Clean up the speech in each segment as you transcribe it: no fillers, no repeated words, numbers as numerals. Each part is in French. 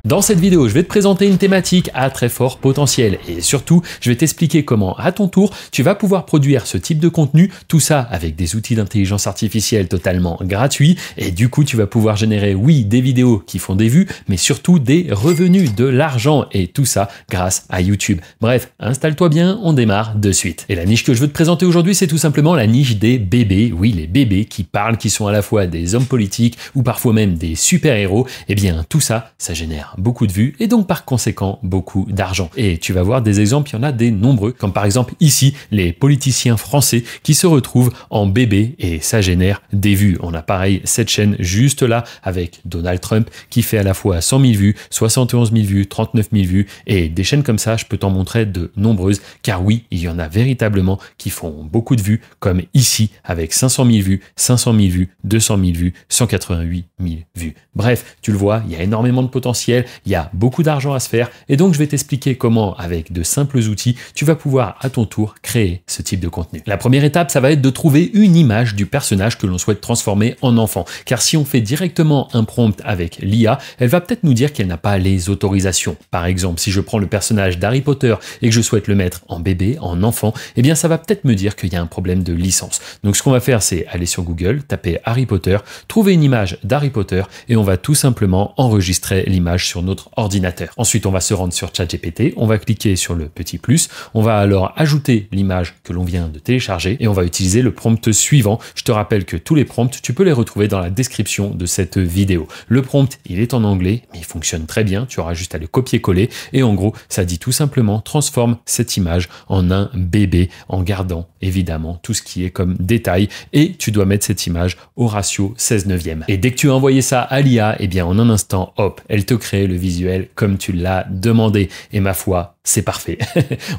Dans cette vidéo, je vais te présenter une thématique à très fort potentiel et surtout, je vais t'expliquer comment, à ton tour, tu vas pouvoir produire ce type de contenu, tout ça avec des outils d'intelligence artificielle totalement gratuits et du coup, tu vas pouvoir générer, oui, des vidéos qui font des vues, mais surtout des revenus, de l'argent et tout ça grâce à YouTube. Bref, installe-toi bien, on démarre de suite. Et la niche que je veux te présenter aujourd'hui, c'est tout simplement la niche des bébés. Oui, les bébés qui parlent, qui sont à la fois des hommes politiques ou parfois même des super-héros. Eh bien, tout ça, ça génère beaucoup de vues et donc par conséquent beaucoup d'argent. Et tu vas voir des exemples, il y en a des nombreux, comme par exemple ici les politiciens français qui se retrouvent en bébé et ça génère des vues. On a pareil cette chaîne juste là avec Donald Trump qui fait à la fois 100 000 vues, 71 000 vues, 39 000 vues et des chaînes comme ça, je peux t'en montrer de nombreuses car oui, il y en a véritablement qui font beaucoup de vues comme ici avec 500 000 vues, 500 000 vues, 200 000 vues, 188 000 vues. Bref, tu le vois, il y a énormément de potentiel. Il y a beaucoup d'argent à se faire et donc je vais t'expliquer comment, avec de simples outils, tu vas pouvoir à ton tour créer ce type de contenu. La première étape, ça va être de trouver une image du personnage que l'on souhaite transformer en enfant. Car si on fait directement un prompt avec l'IA, elle va peut-être nous dire qu'elle n'a pas les autorisations. Par exemple, si je prends le personnage d'Harry Potter et que je souhaite le mettre en bébé, en enfant, eh bien ça va peut-être me dire qu'il y a un problème de licence. Donc ce qu'on va faire, c'est aller sur Google, taper Harry Potter, trouver une image d'Harry Potter et on va tout simplement enregistrer l'image sur notre ordinateur. Ensuite, on va se rendre sur ChatGPT, on va cliquer sur le petit plus, on va alors ajouter l'image que l'on vient de télécharger et on va utiliser le prompt suivant. Je te rappelle que tous les prompts, tu peux les retrouver dans la description de cette vidéo. Le prompt, il est en anglais, mais il fonctionne très bien, tu auras juste à le copier-coller et en gros, ça dit tout simplement transforme cette image en un bébé en gardant évidemment tout ce qui est comme détail et tu dois mettre cette image au ratio 16/9. Et dès que tu as envoyé ça à l'IA, eh bien en un instant, hop, elle te crée le visuel comme tu l'as demandé. Et ma foi, c'est parfait.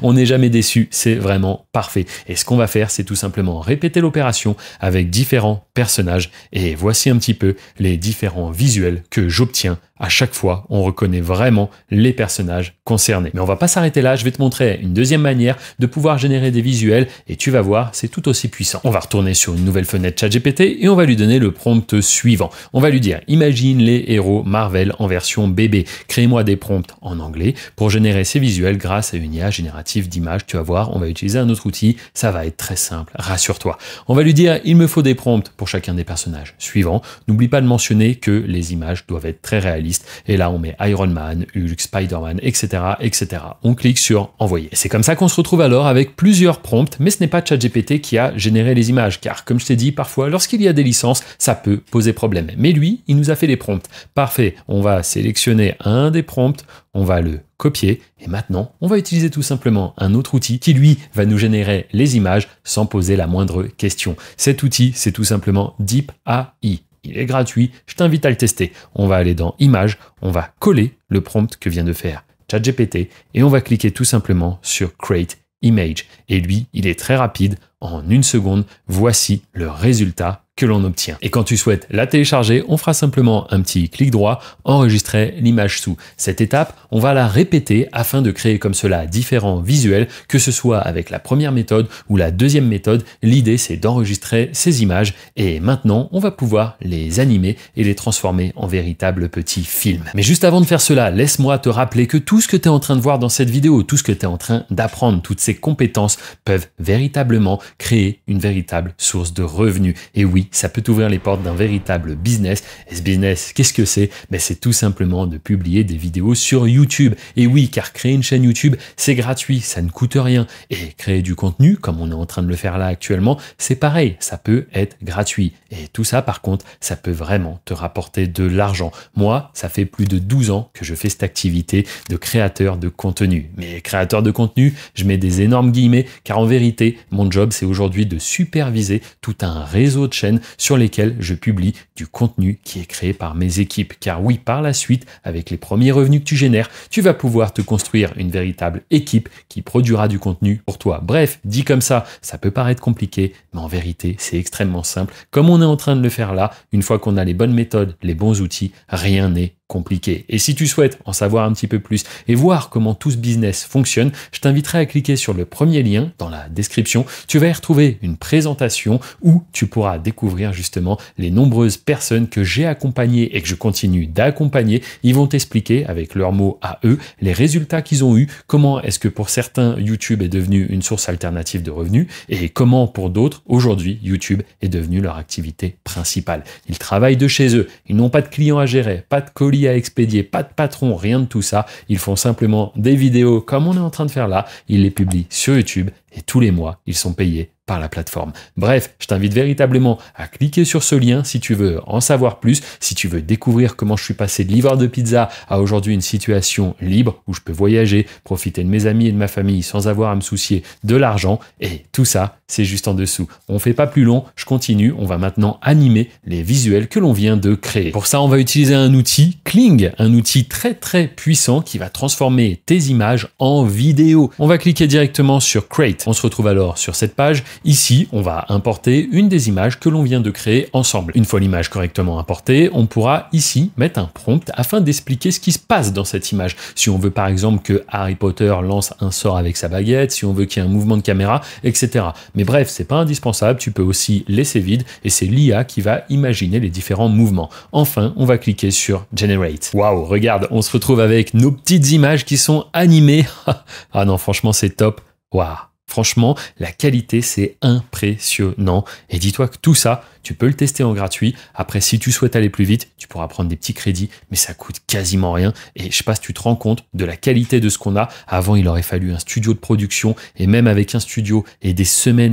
On n'est jamais déçu, c'est vraiment parfait. Et ce qu'on va faire, c'est tout simplement répéter l'opération avec différents personnages. Et voici un petit peu les différents visuels que j'obtiens. À chaque fois, on reconnaît vraiment les personnages concernés. Mais on va pas s'arrêter là, je vais te montrer une deuxième manière de pouvoir générer des visuels et tu vas voir, c'est tout aussi puissant. On va retourner sur une nouvelle fenêtre ChatGPT et on va lui donner le prompt suivant. On va lui dire, imagine les héros Marvel en version bébé. Crée-moi des prompts en anglais pour générer ces visuels grâce à une IA générative d'images. Tu vas voir, on va utiliser un autre outil, ça va être très simple, rassure-toi. On va lui dire, il me faut des prompts pour chacun des personnages suivants. N'oublie pas de mentionner que les images doivent être très réalistes. Et là, on met Iron Man, Hulk, Spider-Man, etc., etc. On clique sur envoyer. C'est comme ça qu'on se retrouve alors avec plusieurs prompts, mais ce n'est pas ChatGPT qui a généré les images, car comme je t'ai dit, parfois, lorsqu'il y a des licences, ça peut poser problème. Mais lui, il nous a fait les prompts. Parfait. On va sélectionner un des prompts, on va le copier et maintenant, on va utiliser tout simplement un autre outil qui, lui, va nous générer les images sans poser la moindre question. Cet outil, c'est tout simplement DeepAI. Il est gratuit, je t'invite à le tester. On va aller dans Images, on va coller le prompt que vient de faire ChatGPT et on va cliquer tout simplement sur Create Image. Et lui, il est très rapide. En 1 seconde, voici le résultat que l'on obtient. Et quand tu souhaites la télécharger, on fera simplement un petit clic droit, enregistrer l'image sous. Cette étape, on va la répéter afin de créer comme cela différents visuels, que ce soit avec la première méthode ou la deuxième méthode. L'idée, c'est d'enregistrer ces images et maintenant, on va pouvoir les animer et les transformer en véritables petits films. Mais juste avant de faire cela, laisse-moi te rappeler que tout ce que tu es en train de voir dans cette vidéo, tout ce que tu es en train d'apprendre, toutes ces compétences peuvent véritablement créer une véritable source de revenus. Et oui, ça peut t'ouvrir les portes d'un véritable business. Et ce business, qu'est-ce que c'est? Ben, c'est tout simplement de publier des vidéos sur YouTube. Et oui, car créer une chaîne YouTube, c'est gratuit, ça ne coûte rien. Et créer du contenu, comme on est en train de le faire là actuellement, c'est pareil, ça peut être gratuit. Et tout ça, par contre, ça peut vraiment te rapporter de l'argent. Moi, ça fait plus de 12 ans que je fais cette activité de créateur de contenu. Mais créateur de contenu, je mets des énormes guillemets, car en vérité, mon job, c'est aujourd'hui de superviser tout un réseau de chaînes sur lesquelles je publie du contenu qui est créé par mes équipes. Car oui, par la suite, avec les premiers revenus que tu génères, tu vas pouvoir te construire une véritable équipe qui produira du contenu pour toi. Bref, dit comme ça peut paraître compliqué, mais en vérité, c'est extrêmement simple. Comme on est en train de le faire là, une fois qu'on a les bonnes méthodes, les bons outils, rien n'est compliqué. Et si tu souhaites en savoir un petit peu plus et voir comment tout ce business fonctionne, je t'inviterai à cliquer sur le premier lien dans la description. Tu vas y retrouver une présentation où tu pourras découvrir justement les nombreuses personnes que j'ai accompagnées et que je continue d'accompagner. Ils vont t'expliquer avec leurs mots à eux les résultats qu'ils ont eus, comment est-ce que pour certains YouTube est devenu une source alternative de revenus et comment pour d'autres aujourd'hui YouTube est devenu leur activité principale. Ils travaillent de chez eux, ils n'ont pas de clients à gérer, pas de colis à expédier, pas de patron, rien de tout ça. Ils font simplement des vidéos comme on est en train de faire là, ils les publient sur YouTube et tous les mois, ils sont payés par la plateforme. Bref, je t'invite véritablement à cliquer sur ce lien si tu veux en savoir plus, si tu veux découvrir comment je suis passé de livreur de pizza à aujourd'hui une situation libre où je peux voyager, profiter de mes amis et de ma famille sans avoir à me soucier de l'argent. Et tout ça, c'est juste en dessous. On fait pas plus long, je continue. On va maintenant animer les visuels que l'on vient de créer. Pour ça, on va utiliser un outil, Kling, un outil très très puissant qui va transformer tes images en vidéo. On va cliquer directement sur Create. On se retrouve alors sur cette page. Ici, on va importer une des images que l'on vient de créer ensemble. Une fois l'image correctement importée, on pourra ici mettre un prompt afin d'expliquer ce qui se passe dans cette image. Si on veut par exemple que Harry Potter lance un sort avec sa baguette, si on veut qu'il y ait un mouvement de caméra, etc. Mais bref, c'est pas indispensable, tu peux aussi laisser vide et c'est l'IA qui va imaginer les différents mouvements. Enfin, on va cliquer sur Generate. Waouh, regarde, on se retrouve avec nos petites images qui sont animées. Ah non, franchement, c'est top. Waouh. Franchement, la qualité, c'est impressionnant. Et dis-toi que tout ça, tu peux le tester en gratuit. Après, si tu souhaites aller plus vite, tu pourras prendre des petits crédits, mais ça coûte quasiment rien. Et je sais pas si tu te rends compte de la qualité de ce qu'on a. Avant, il aurait fallu un studio de production. Et même avec un studio et des semaines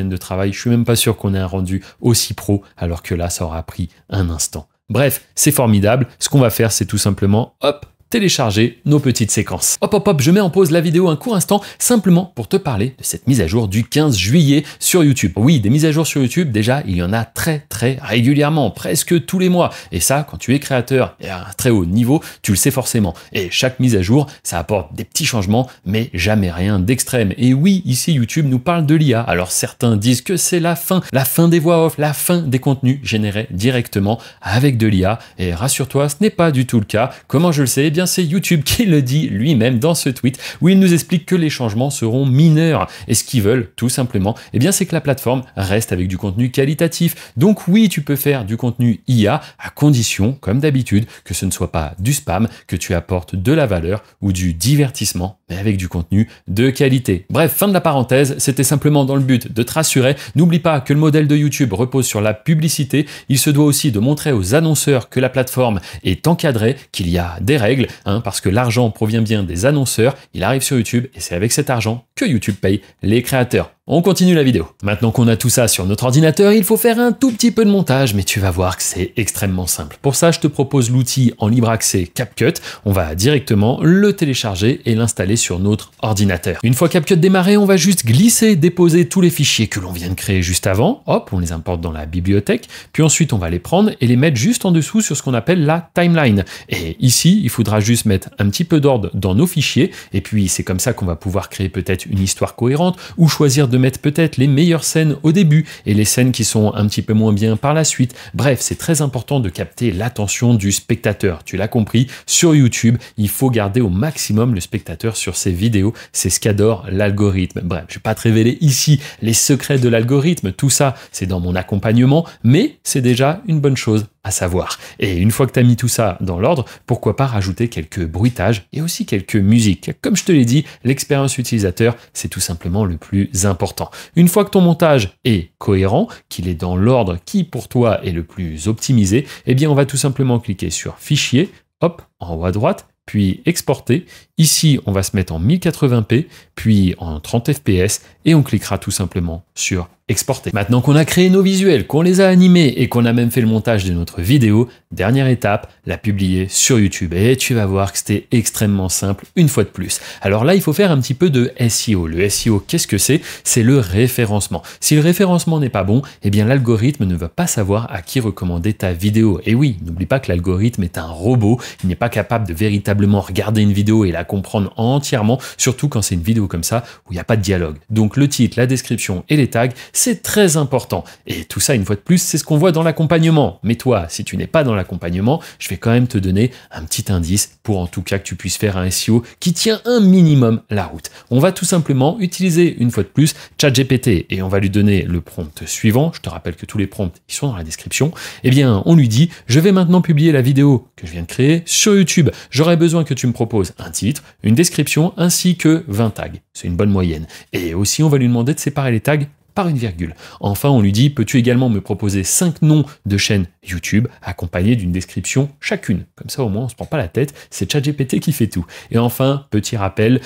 de travail, je suis même pas sûr qu'on ait un rendu aussi pro, alors que là, ça aura pris un instant. Bref, c'est formidable. Ce qu'on va faire, c'est tout simplement, hop, télécharger nos petites séquences. Hop, je mets en pause la vidéo un court instant, simplement pour te parler de cette mise à jour du 15 juillet sur YouTube. Oui, des mises à jour sur YouTube, déjà, il y en a très régulièrement, presque tous les mois. Et ça, quand tu es créateur et à un très haut niveau, tu le sais forcément. Et chaque mise à jour, ça apporte des petits changements, mais jamais rien d'extrême. Et oui, ici, YouTube nous parle de l'IA. Alors certains disent que c'est la fin des voix off, la fin des contenus générés directement avec de l'IA. Et rassure-toi, ce n'est pas du tout le cas. Comment je le sais? Eh bien, c'est YouTube qui le dit lui-même dans ce tweet où il nous explique que les changements seront mineurs. Et ce qu'ils veulent, tout simplement, eh bien, c'est que la plateforme reste avec du contenu qualitatif. Donc oui, tu peux faire du contenu IA à condition, comme d'habitude, que ce ne soit pas du spam, que tu apportes de la valeur ou du divertissement, mais avec du contenu de qualité. Bref, fin de la parenthèse, c'était simplement dans le but de te rassurer. N'oublie pas que le modèle de YouTube repose sur la publicité. Il se doit aussi de montrer aux annonceurs que la plateforme est encadrée, qu'il y a des règles, parce que l'argent provient bien des annonceurs, il arrive sur YouTube et c'est avec cet argent que YouTube paye les créateurs. On continue la vidéo. Maintenant qu'on a tout ça sur notre ordinateur, il faut faire un tout petit peu de montage, mais tu vas voir que c'est extrêmement simple. Pour ça, je te propose l'outil en libre accès CapCut. On va directement le télécharger et l'installer sur notre ordinateur. Une fois CapCut démarré, on va juste glisser, déposer tous les fichiers que l'on vient de créer juste avant. Hop, on les importe dans la bibliothèque. Puis ensuite, on va les prendre et les mettre juste en dessous sur ce qu'on appelle la timeline. Et ici, il faudra juste mettre un petit peu d'ordre dans nos fichiers. Et puis, c'est comme ça qu'on va pouvoir créer peut-être une histoire cohérente ou choisir de mettre peut-être les meilleures scènes au début et les scènes qui sont un petit peu moins bien par la suite. Bref, c'est très important de capter l'attention du spectateur. Tu l'as compris, sur YouTube, il faut garder au maximum le spectateur sur ses vidéos. C'est ce qu'adore l'algorithme. Bref, je vais pas te révéler ici les secrets de l'algorithme. Tout ça, c'est dans mon accompagnement, mais c'est déjà une bonne chose à savoir. Et une fois que tu as mis tout ça dans l'ordre, pourquoi pas rajouter quelques bruitages et aussi quelques musiques. Comme je te l'ai dit, l'expérience utilisateur, c'est tout simplement le plus important. Une fois que ton montage est cohérent, qu'il est dans l'ordre qui pour toi est le plus optimisé, eh bien on va tout simplement cliquer sur Fichier, hop, en haut à droite, puis Exporter. Ici, on va se mettre en 1080p, puis en 30 fps, et on cliquera tout simplement sur Exporter. Maintenant qu'on a créé nos visuels, qu'on les a animés et qu'on a même fait le montage de notre vidéo, dernière étape, la publier sur YouTube. Et tu vas voir que c'était extrêmement simple une fois de plus. Alors là, il faut faire un petit peu de SEO. Le SEO, qu'est-ce que c'est? C'est le référencement. Si le référencement n'est pas bon, eh bien l'algorithme ne va pas savoir à qui recommander ta vidéo. Et oui, n'oublie pas que l'algorithme est un robot. Il n'est pas capable de véritablement regarder une vidéo et la comprendre entièrement, surtout quand c'est une vidéo comme ça où il n'y a pas de dialogue. Donc le titre, la description et les tags, c'est très important. Et tout ça, une fois de plus, c'est ce qu'on voit dans l'accompagnement. Mais toi, si tu n'es pas dans l'accompagnement, je vais quand même te donner un petit indice pour en tout cas que tu puisses faire un SEO qui tient un minimum la route. On va tout simplement utiliser une fois de plus ChatGPT et on va lui donner le prompt suivant. Je te rappelle que tous les prompts, ils sont dans la description. Eh bien, on lui dit, je vais maintenant publier la vidéo que je viens de créer sur YouTube. J'aurais besoin que tu me proposes un titre, une description ainsi que 20 tags. C'est une bonne moyenne. Et aussi, on va lui demander de séparer les tags par une virgule. Enfin, on lui dit, peux-tu également me proposer 5 noms de chaînes YouTube accompagnés d'une description chacune. Comme ça, au moins, on se prend pas la tête, c'est ChatGPT qui fait tout. Et enfin, petit rappel,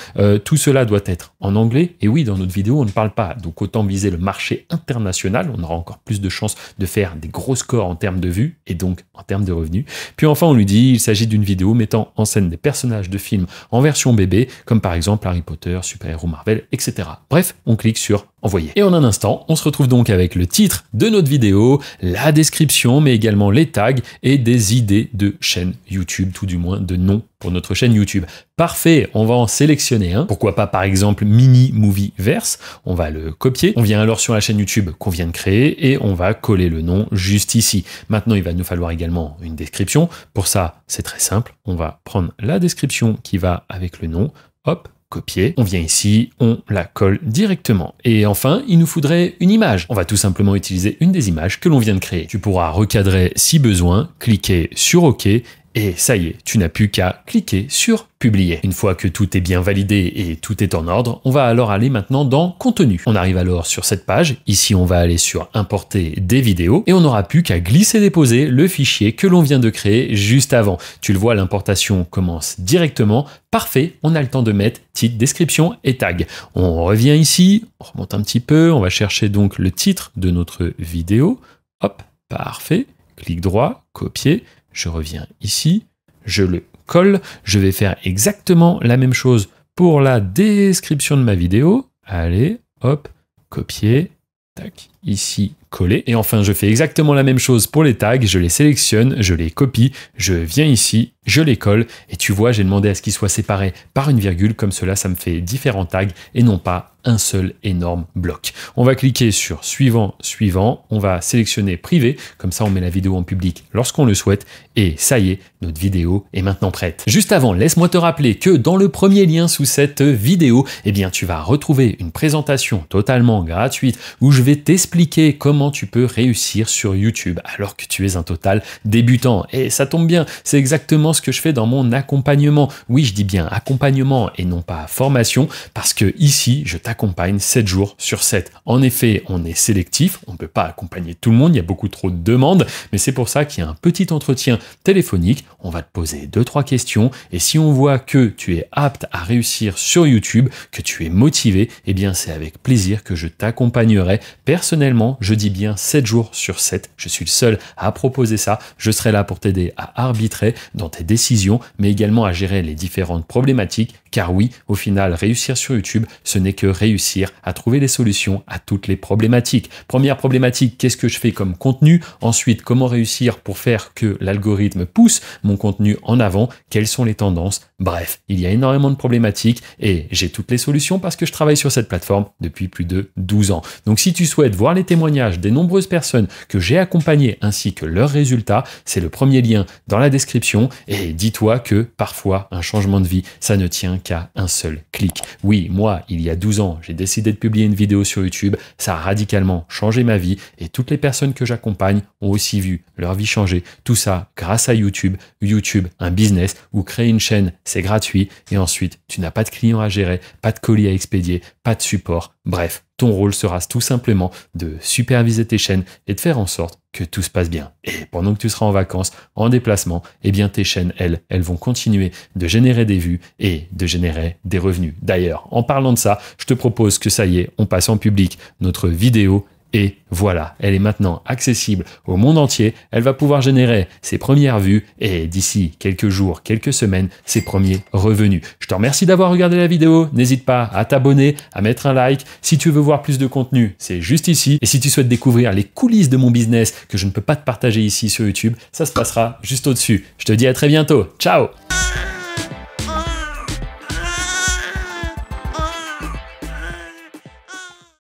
tout cela doit être en anglais. Et oui, dans notre vidéo, on ne parle pas. Donc, autant viser le marché international. On aura encore plus de chances de faire des gros scores en termes de vues et donc en termes de revenus. Puis enfin, on lui dit, il s'agit d'une vidéo mettant en scène des personnages de films en version bébé, comme par exemple Harry Potter, super-héros Marvel, etc. Bref, on clique sur envoyer. Et en un instant, on se retrouve donc avec le titre de notre vidéo, la description, mais également les tags et des idées de chaîne YouTube, tout du moins de noms pour notre chaîne YouTube. Parfait, on va en sélectionner un. Pourquoi pas par exemple Mini Movie Verse, on va le copier. On vient alors sur la chaîne YouTube qu'on vient de créer et on va coller le nom juste ici. Maintenant, il va nous falloir également une description. Pour ça, c'est très simple. On va prendre la description qui va avec le nom, hop, copier, on vient ici, on la colle directement. Et enfin, il nous faudrait une image. On va tout simplement utiliser une des images que l'on vient de créer. Tu pourras recadrer si besoin, cliquer sur OK, et ça y est, tu n'as plus qu'à cliquer sur publier. Une fois que tout est bien validé et tout est en ordre, on va alors aller maintenant dans contenu. On arrive alors sur cette page. Ici, on va aller sur importer des vidéos et on n'aura plus qu'à glisser-déposer le fichier que l'on vient de créer juste avant. Tu le vois, l'importation commence directement. Parfait, on a le temps de mettre titre, description et tag. On revient ici, on remonte un petit peu, on va chercher donc le titre de notre vidéo. Hop, parfait. Clic droit, copier. Je reviens ici, je le colle. Je vais faire exactement la même chose pour la description de ma vidéo. Allez, hop, copier, tac, ici, coller. Et enfin, je fais exactement la même chose pour les tags. Je les sélectionne, je les copie, je viens ici, je les colle. Et tu vois, j'ai demandé à ce qu'ils soient séparés par une virgule. Comme cela, ça me fait différents tags et non pas un seul énorme bloc. On va cliquer sur suivant, suivant. On va sélectionner privé. Comme ça, on met la vidéo en public lorsqu'on le souhaite. Et ça y est, notre vidéo est maintenant prête. Juste avant, laisse-moi te rappeler que dans le premier lien sous cette vidéo, eh bien, tu vas retrouver une présentation totalement gratuite où je vais t'expliquer comment tu peux réussir sur YouTube alors que tu es un total débutant. Et ça tombe bien, c'est exactement ce que je fais dans mon accompagnement. Oui, je dis bien accompagnement et non pas formation parce que ici, je t'accompagne 7 jours sur 7. En effet, on est sélectif, on ne peut pas accompagner tout le monde, il y a beaucoup trop de demandes, mais c'est pour ça qu'il y a un petit entretien téléphonique. On va te poser 2-3 questions et si on voit que tu es apte à réussir sur YouTube, que tu es motivé, eh bien c'est avec plaisir que je t'accompagnerai personnellement. Je dis bien 7 jours sur 7. Je suis le seul à proposer ça. Je serai là pour t'aider à arbitrer dans tes décisions, mais également à gérer les différentes problématiques. Car oui, au final, réussir sur YouTube, ce n'est que réussir à trouver les solutions à toutes les problématiques. Première problématique, qu'est-ce que je fais comme contenu? Ensuite, comment réussir pour faire que l'algorithme pousse mon contenu en avant? Quelles sont les tendances? Bref, il y a énormément de problématiques et j'ai toutes les solutions parce que je travaille sur cette plateforme depuis plus de 12 ans. Donc si tu souhaites voir les témoignages des nombreuses personnes que j'ai accompagnées ainsi que leurs résultats, c'est le premier lien dans la description et dis-toi que parfois un changement de vie, ça ne tient qu'à un seul clic. Oui, moi, il y a 12 ans, j'ai décidé de publier une vidéo sur YouTube, ça a radicalement changé ma vie et toutes les personnes que j'accompagne ont aussi vu leur vie changer. Tout ça grâce à YouTube. YouTube, un business où créer une chaîne, c'est gratuit et ensuite, tu n'as pas de clients à gérer, pas de colis à expédier, pas de support. Bref, ton rôle sera tout simplement de superviser tes chaînes et de faire en sorte que tout se passe bien. Et pendant que tu seras en vacances, en déplacement, eh bien tes chaînes, elles vont continuer de générer des vues et de générer des revenus. D'ailleurs, en parlant de ça, je te propose que ça y est, on passe en public notre vidéo. Et voilà, elle est maintenant accessible au monde entier. Elle va pouvoir générer ses premières vues et d'ici quelques jours, quelques semaines, ses premiers revenus. Je te remercie d'avoir regardé la vidéo. N'hésite pas à t'abonner, à mettre un like. Si tu veux voir plus de contenu, c'est juste ici. Et si tu souhaites découvrir les coulisses de mon business que je ne peux pas te partager ici sur YouTube, ça se passera juste au-dessus. Je te dis à très bientôt. Ciao!